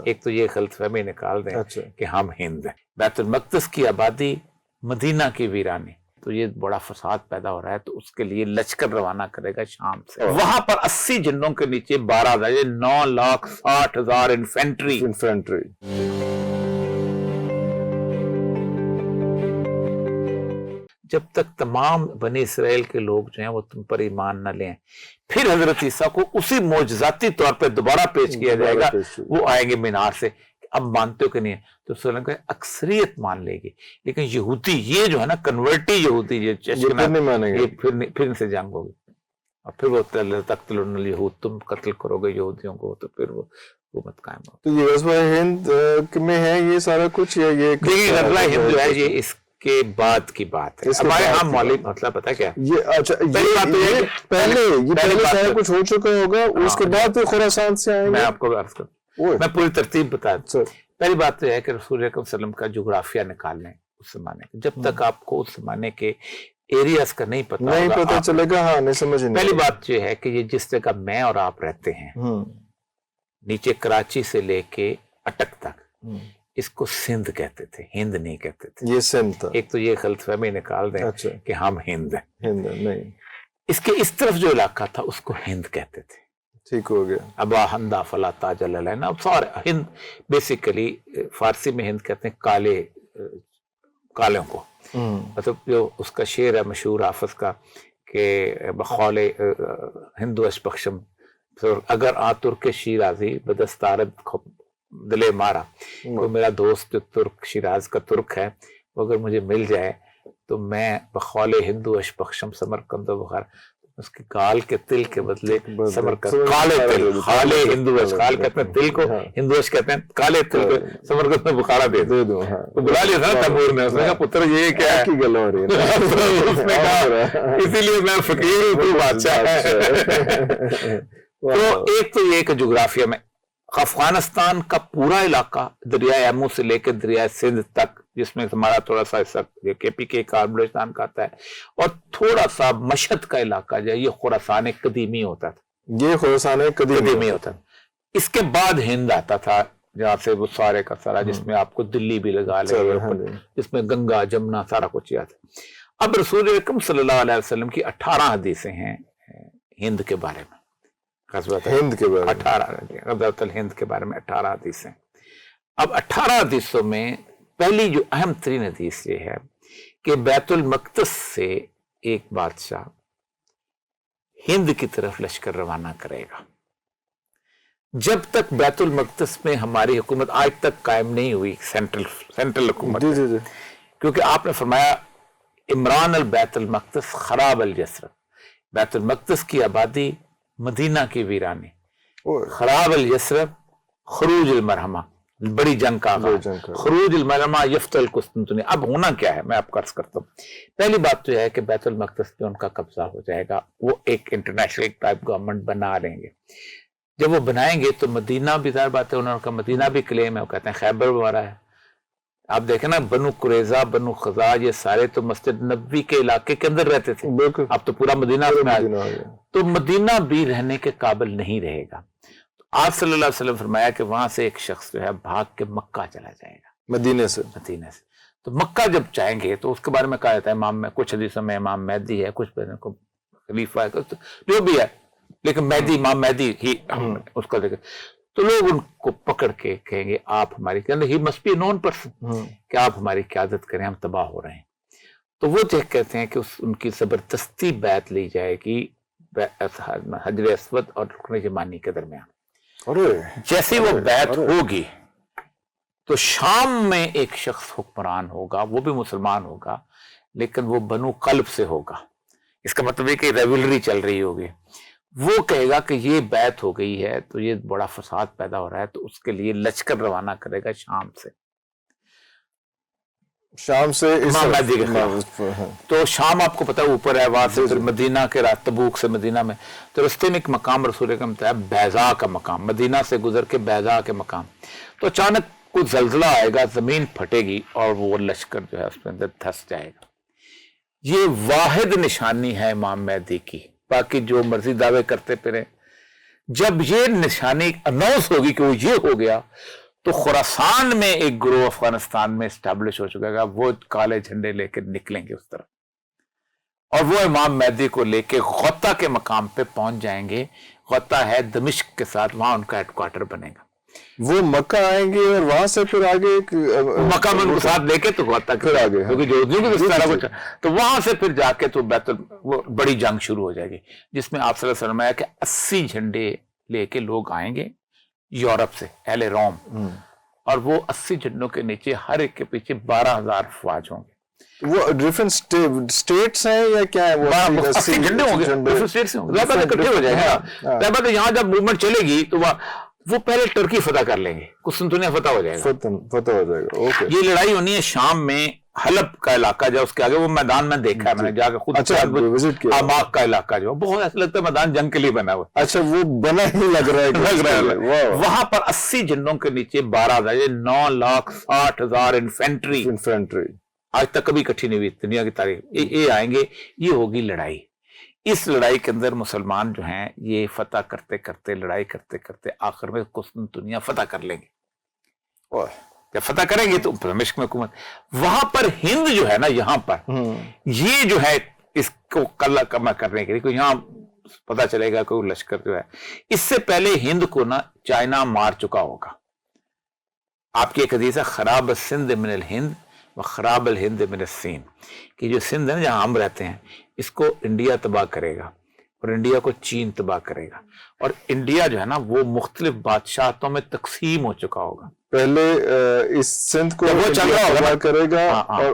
ایک تو یہ غلط فہمی نکال دیں اچھا کہ ہم ہند ہیں. بیت المقدس کی آبادی، مدینہ کی ویرانی، تو یہ بڑا فساد پیدا ہو رہا ہے، تو اس کے لیے لشکر روانہ کرے گا شام سے. وہاں پر 80 جھنڈوں کے نیچے 12,000 9,60,000 انفینٹری. جب تک تمام بنی اسرائیل کے لوگ جو ہیں وہ تم پر ایمان نہ لیں، پھر حضرت عیسیٰ کو اسی معجزاتی طور پہ دوبارہ پیش کیا جائے گا. وہ آئیں گے مینار سے. اب مانتے ہو کہ نہیں ہے؟ تو رسول اللہ کہ اکثریت مان لے گی، لیکن یہودی یہ جو ہے نا کنورٹی یہودی یہ پھر ان سے جنگ ہوگی. اور پھر وہ تقتلون الیہود، تم قتل کرو گے یہودیوں کو، تو پھر وہ حکومت قائم ہوگی. تو یہ غزوہ ہند میں ہے یہ سارا کچھ، یا یہ غزوہ ہند جو ہے یہ اس کے بعد کی بات ہے. ہمارے ہاں مولوی مسئلہ پتہ کیا یہ؟ اچھا پہلے سارا کچھ ہو چکا ہوگا، اس کے بعد خراسان سے آئیں گے. میں آپ کو عرض کروں، میں پوری ترتیب بتا دوں. پہلی بات تو یہ ہے کہ رسول اللہ صلی اللہ علیہ وسلم کا جغرافیہ نکال لیں اس زمانے کا. جب تک آپ کو اس زمانے کے ایریاز کا نہیں پتا چلے گا. ہاں نہیں سمجھ نہیں. پہلی بات یہ ہے کہ یہ جس جگہ میں اور آپ رہتے ہیں، نیچے کراچی سے لے کے اٹک تک، اس کو سندھ کہتے تھے، ہند نہیں کہتے تھے. یہ سندھ تھا. ایک تو یہ غلط فہمی نکال دیں کہ ہم ہند ہیں. ہند نہیں، اس کے اس طرف جو علاقہ تھا اس کو ہند کہتے تھے. ٹھیک ہو گیا. ابا ہندا فلا تاج علینا. اب سارے ہند بیسیکلی فارسی میں ہند کہتے ہیں کالوں کو. مطلب جو اس کا شعر ہے مشہور حافظ کا کہ بخول ہندو اشپکشم اگر آ ترک شیرازی بدستارد دلے مارا. وہ میرا دوست جو ترک شیراز کا ترک ہے، وہ اگر مجھے مل جائے تو میں بخول ہندو اشپکشم سمرقند و بخار، اس کے گال کے تل کے بدلے سمرقند کالے تل، خالے ہندو اش، خال کہتے ہیں تل کو، ہندو اش کہتے ہیں کالے تل کو، سمرقند میں بخارا دے دوں. تو بلا لیا تھا نا تیمور نے، اس نے کہا پتر یہ کیا ہے کی گل ہو رہی ہے. اس نے کہا اسی لیے میں فقیر ہوں تو بادشاہ ہے. تو ایک تو یہ کہ جغرافیہ میں افغانستان کا پورا علاقہ دریائے ایمو سے لے کے دریائے سندھ تک، جس میں ہمارا تھوڑا سا حصہ کے پی کے بلوچستان کا آتا ہے، اور تھوڑا سا مشہد کا علاقہ جو ہے یہ خراسان قدیمی ہوتا تھا. یہ خراسان قدیمی ہوتا تھا. اس کے بعد ہند آتا تھا، جہاں سے وہ سارے کا سارا، جس میں آپ کو دلی بھی لگا لے، جس میں گنگا جمنا سارا کچھ یاد ہے. اب رسول اکرم صلی اللہ علیہ وسلم کی 18 حدیثیں ہیں ہند کے بارے میں. ہند کے بارے میں غزوۃ الہند کے بارے میں 18 حدیثیں. اب 18 حدیثوں میں پہلی جو اہم ترین حدیث یہ ہے کہ بیت المقدس سے ایک بادشاہ ہند کی طرف لشکر روانہ کرے گا. جب تک بیت المقدس میں ہماری حکومت آج تک قائم نہیں ہوئی، سینٹرل حکومت، کیونکہ آپ نے فرمایا عمران البیت المقدس خراب الجسر. بیت المقدس کی آبادی، مدینہ کی ویرانی، خراب الیسرب خروج المرحمہ، بڑی جنگ کا آغاز، خروج المرحمہ یفتح القسطنطنیہ. اب ہونا کیا ہے میں آپ کو عرض کرتا ہوں. پہلی بات تو یہ ہے کہ بیت المقدس پہ ان کا قبضہ ہو جائے گا. وہ ایک انٹرنیشنل ٹائپ گورنمنٹ بنا لیں گے. جب وہ بنائیں گے تو مدینہ بھی ظاہر بات ہے، انہوں کا مدینہ بھی کلیم ہے، وہ کہتے ہیں خیبر ہمارا ہے. آپ دیکھیں نا بنو قریظہ، بنو خزاعہ، یہ سارے تو مسجد نبوی کے علاقے کے اندر رہتے تھے. اب تو پورا مدینہ میں آ گیا، تو مدینہ بھی رہنے کے قابل نہیں رہے گا. آپ صلی اللہ علیہ وسلم فرمایا کہ وہاں سے ایک شخص جو ہے بھاگ کے مکہ چلا جائے گا، مدینہ سے. تو مکہ جب جائیں گے تو اس کے بارے میں کہا جاتا ہے امام میں، کچھ حدیثوں میں امام مہدی ہے، کچھ کو خلیفہ ہے، جو بھی ہے، لیکن مہدی، امام مہدی ہی اس کا ذکر. تو لوگ ان کو پکڑ کے کہیں گے آپ ہماری ہی مسٹ بی نون پرسن کہ آپ ہماری قیادت کریں، ہم تباہ ہو رہے ہیں. تو وہ کہتے ہیں کہ ان کی زبردستی بیعت لی جائے گی حجر اسود اور رکن یمانی کے درمیان. جیسے وہ بیعت ہوگی تو شام میں ایک شخص حکمران ہوگا، وہ بھی مسلمان ہوگا لیکن وہ بنو قلب سے ہوگا. اس کا مطلب ہے کہ ریولری چل رہی ہوگی. وہ کہے گا کہ یہ بیعت ہو گئی ہے تو یہ بڑا فساد پیدا ہو رہا ہے، تو اس کے لیے لشکر روانہ کرے گا شام سے امام مہدی کے خلاف. تو شام آپ کو پتا ہے اوپر ہے، وہاں سے مدینہ کے تبوک سے مدینہ میں، تو رستے میں ایک مقام رسول کا بتایا بیضاء کا مقام، مدینہ سے گزر کے بیضاء کے مقام. تو اچانک کچھ زلزلہ آئے گا، زمین پھٹے گی اور وہ لشکر جو ہے اس کے اندر دھس جائے گا. یہ واحد نشانی ہے امام مہدی کی. باقی جو مرضی دعوے کرتے پھریں، جب یہ نشانی اناؤنس ہوگی کہ وہ یہ ہو گیا تو خراسان میں ایک گروہ افغانستان میں اسٹیبلش ہو چکا ہے، وہ کالے جھنڈے لے کے نکلیں گے اس طرف، اور وہ امام مہدی کو لے کے غوطہ کے مقام پہ پہنچ جائیں گے. غوطہ ہے دمشق کے ساتھ، وہاں ان کا ہیڈ کوارٹر بنے گا. وہ مکہ آئیں گے اور وہاں سے پھر آگے مکہ میں ان کو ساتھ لے کے تو غوطہ پھر آگے، کیونکہ یہودیوں کو اس طرح کچھ، تو وہاں سے پھر جا کے تو وہ بڑی جنگ شروع ہو جائے گی، جس میں آپ صلی اللہ علیہ وسلم کہ 80 جھنڈے لے کے لوگ آئیں گے یورپ سے، اہل روم، اور وہ 80 جھنڈوں کے نیچے ہر ایک کے پیچھے 12,000 فوج ہوں گے. وہ ڈیفرنٹ اسٹیٹس ہیں یا کیا ہے؟ وہ 80 جھنڈے ہوں گے، ڈیفرنٹ اسٹیٹ سے ہوں گے، اکٹھے ہو جائیں گے. طیبہ یہاں جب موومنٹ چلے گی تو وہ پہلے ترکی فتح کر لیں گے، قسطنطنیہ فتح ہو جائے گا، فتح ہو جائے گا. اوکے. یہ لڑائی ہونی ہے شام میں، حلب کا علاقہ جو اس کے آگے، وہ میدان میں دیکھا ہے میں نے جا کے خود، وزٹ کیا. آماک کا علاقہ جو بہت ایسا لگتا ہے میدان جنگ کے لیے بنا ہوا. اچھا، وہ بنا ہی لگ رہا ہے. وہاں پر 80 جھنڈوں کے نیچے 12,000، 9,60,000 انفینٹری آج تک کبھی اکٹھی نہیں ہوئی دنیا کی تاریخ. یہ آئیں گے، یہ ہوگی لڑائی. اس لڑائی کے اندر مسلمان جو ہیں یہ فتح کرتے کرتے، لڑائی کرتے کرتے آخر میں قسطنطنیہ فتح کر لیں گے. جب فتح کریں گے تو دمشق میں حکومت، وہاں پر ہند جو ہے نا، یہاں پر یہ جو ہے اس کو کلہ کما کرنے کے لیے، کوئی یہاں پتہ چلے گا کوئی لشکر جو ہے، اس سے پہلے ہند کو نا چائنا مار چکا ہوگا. آپ کی ایک حدیث ہے، خراب السند من الہند و خراب الہند من السین، کہ جو سندھ ہے نا جہاں ہم رہتے ہیں، اس کو انڈیا تباہ کرے گا اور انڈیا کو چین تباہ کرے گا. اور انڈیا جو ہے نا وہ مختلف بادشاہتوں میں تقسیم ہو چکا ہوگا. پہلے اس سندھ کو وہ چل رہا ہوگا کرے گا، اور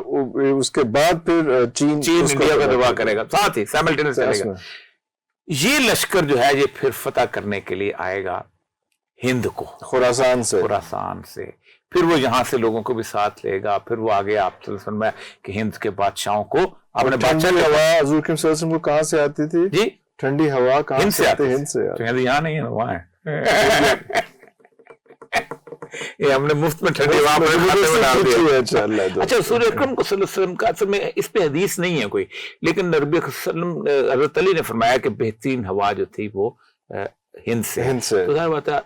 اس کے بعد پھر چین انڈیا کو تباہ کرے گا، ساتھ ہی سائملٹینس چلے گا. یہ لشکر جو ہے یہ پھر فتح کرنے کے لیے آئے گا ہند کو، خراسان سے. پھر وہ یہاں سے لوگوں کو بھی ساتھ لے گا. پھر وہ آگے آپ میں کہ ہند کے بادشاہوں کو اپنے ٹھنڈی ہوا حضور کے صلی اللہ علیہ وسلم کو کہاں سے آتی تھی؟ جی، ٹھنڈی ہوا کہاں سے آتی؟ ہند سے. یہاں نہیں ہے، وہاں ہے. یہ ہم نے مفت میں ٹھنڈی ہوا اچھا. رسول اکرم کو صلی اللہ علیہ وسلم کا اصل میں اس پہ حدیث نہیں ہے کوئی، لیکن نبی وسلم حضرت علی نے فرمایا کہ بہترین ہوا جو تھی وہ ہند سے. تو ظاہر بات ہے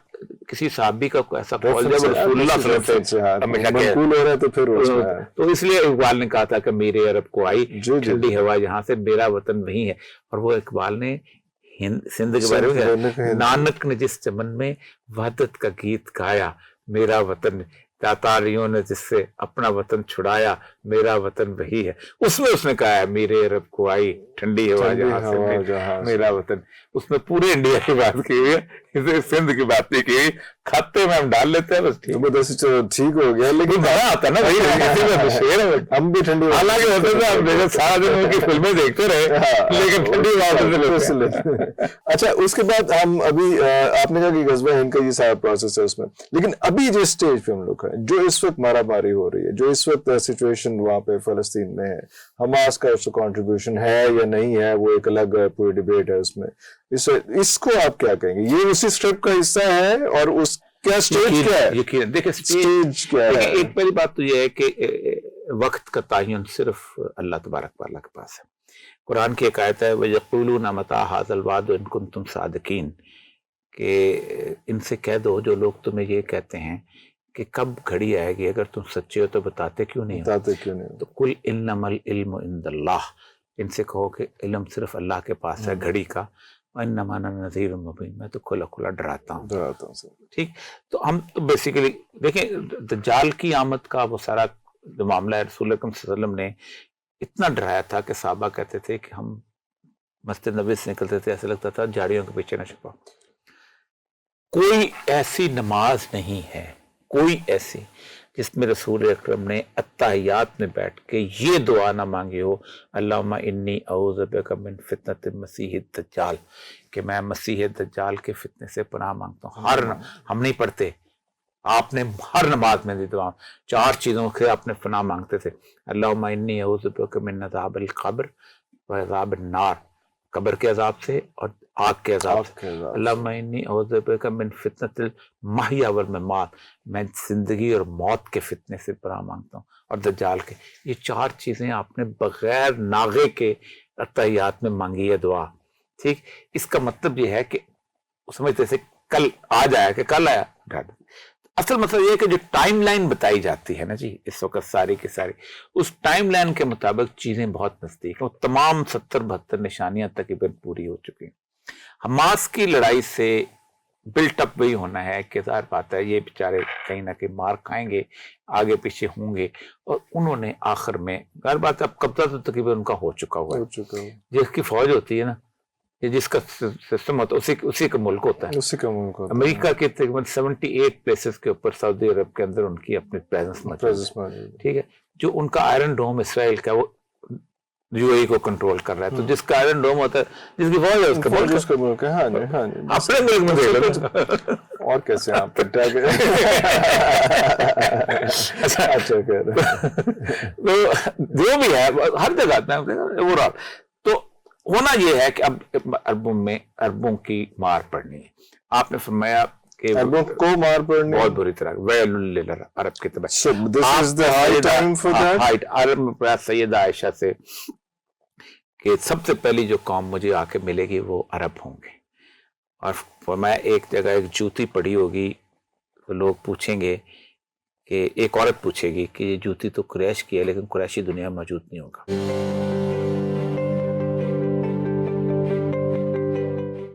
کسی صحابی کا ایسا قول جب رسول اللہ صلی اللہ علیہ وسلم، تو اس لیے اقبال نے کہا تھا کہ میرے عرب کو آئی ٹھنڈی ہوا یہاں سے، میرا وطن وہی ہے. اور وہ اقبال نے سندھ کے بارے میں، نانک نے جس چمن میں وحدت کا گیت گایا، میرا وطن تاتاریوں نے جس سے اپنا وطن چھڑایا، میرا وطن وہی ہے. اس میں اس نے کہا ہے میرے عرب کو آئی ٹھنڈی ہوا جہاں سے میرا وطن. اس میں پورے انڈیا کی بات کی ہوئی ہے، سندھ کی بات نہیں کی ہوئی. کھاتے میں ہم ڈال لیتے ہیں بس، ٹھیک ہو گیا. لیکن بڑا آتا نا ہم بھی ٹھنڈی، حالانکہ ہوتے تھے سارا دن ان کی فلمیں دیکھتے رہے، لیکن ٹھنڈی بات. اچھا، اس کے بعد ہم ابھی آپ نے کہا کہ غزوہ ہند کا یہ سارا پروسیس ہے اس میں، لیکن ابھی جو اسٹیج پہ ہم لوگ ہیں، جو اس وقت مارا ماری ہو رہی ہے، جو اس وقت سچویشن وہاں پہ فلسطین میں ہے، حماس کا اس کا کنٹریبیوشن ہے یا نہیں ہے، وہ ایک الگ پوری ڈیبیٹ ہے. اس میں اس کو آپ کیا کہیں گے؟ یہ اسی اسٹیپ کا حصہ ہے اور اس کیا اسٹیج کیا ہے؟ یقیناً دیکھیں اسٹیج کیا ہے. ایک پہلی بات تو یہ ہے کہ وقت کا تعین صرف اللہ تبارک و تعالیٰ کے پاس ہے. قرآن کی ایک آیت ہے وَيَقُولُونَ مَتَىٰ هَٰذَا الْوَعْدُ إِن كُنتُمْ صَادِقِينَ، کہ ان سے کہہ دو جو لوگ تمہیں یہ کہتے ہیں کہ کب گھڑی آئے گی، اگر تم سچے ہو تو بتاتے کیوں نہیں ہو؟ تو قُلْ إِنَّمَا الْعِلْمُ عِندَ اللَّهِ، ان سے کہو کہ علم صرف اللہ کے پاس ہے گھڑی کا. وَإِنَّمَا أَنَا نَذِيرٌ مُبِينٌ، میں تو کھلا کھلا ڈراتا ہوں. ٹھیک، تو ہم تو بیسیکلی دیکھیں دجال کی آمد کا وہ سارا جو معاملہ ہے، رسول اکرم صلی اللہ علیہ وسلم نے اتنا ڈرایا تھا کہ صحابہ کہتے تھے کہ ہم مسجد نبوی سے نکلتے تھے ایسا لگتا تھا جھاڑیوں کے پیچھے نہ چھپا. کوئی ایسی نماز نہیں ہے، کوئی ایسی جس میں رسول اکرم نے اتحیات میں بیٹھ کے یہ دعا نہ مانگی ہو، اللہم انی اعوذ بک من فتنۃ المسیح الدجال، کہ میں مسیح دجال کے فتنے سے پناہ مانگتا ہوں. ہم نہیں پڑھتے، آپ نے ہر نماز میں دی دعا 4 چیزوں سے آپ نے پناہ مانگتے تھے. اللہم انی اعوذ بک من عذاب القبر و عذاب النار، قبر کے عذاب سے اور آگ کے عذاب سے. اللہم انی اعوذ بک من فتنۃ المحیا والممات، میں زندگی اور موت کے فتنے سے پناہ مانگتا ہوں، اور دجال کے. یہ 4 چیزیں آپ نے بغیر ناغے کے اتحیات میں مانگی ہے دعا. ٹھیک، اس کا مطلب یہ ہے کہ سمجھتے سے کل آج آیا کہ کل آیا. اصل مسئلہ یہ ہے کہ جو ٹائم لائن بتائی جاتی ہے نا جی اس وقت ساری کی ساری، اس ٹائم لائن کے مطابق چیزیں بہت نزدیک ہیں، وہ تمام 70-72 نشانیاں تقریباً پوری ہو چکی ہیں۔ حماس کی لڑائی سے بلٹ اپ وہی ہونا ہے کہ ظاہر بات ہے یہ بیچارے کہیں نہ کہیں مار کھائیں گے، آگے پیچھے ہوں گے، اور انہوں نے آخر میں ظاہر بات ہے اب قبضہ تو تقریباً ان کا ہو چکا ہوا ہے، جس کی فوج ہوتی ہے نا، یہ جس کا سسٹم ہوتا ہے اسی کا ملک ہوتا ہے۔ اسی کا ملک ہوتا ہے۔ امریکہ کے تقریباً 78 پلیسز کے اوپر سعودی عرب کے اندر ان کی اپنی پریزنس موجود ہے، ٹھیک ہے۔ جو ان کا آئرن ڈوم اسرائیل کا، وہ یو اے کو کنٹرول کر رہا ہے، تو جس کا آئرن ڈوم ہوتا ہے، جس کی فوج ہے اس کا ملک ہے۔ ہاں جی ہاں جی، اپنے ملک میں دیکھ لو اور کیسے آپ اچھا کہہ رہے ہیں، جو بھی ہے ہر جگہ تو ہونا یہ ہے کہ اب عربوں کی مار پڑنی ہے۔ آپ نے فرمایا کہ عربوں کو مار پڑنی بہت بری طرح، ویل للعرب، عرب کی طرف۔ So this is the high time for that. عرب میں سیدہ عائشہ سے کہ سب سے پہلی جو قوم مجھے آ کے ملے گی وہ عرب ہوں گے، اور فرمایا ایک جگہ ایک جوتی پڑی ہوگی تو لوگ پوچھیں گے کہ ایک عورت پوچھے گی کہ یہ جوتی تو قریش کی ہے لیکن قریشی دنیا میں موجود نہیں ہوگا۔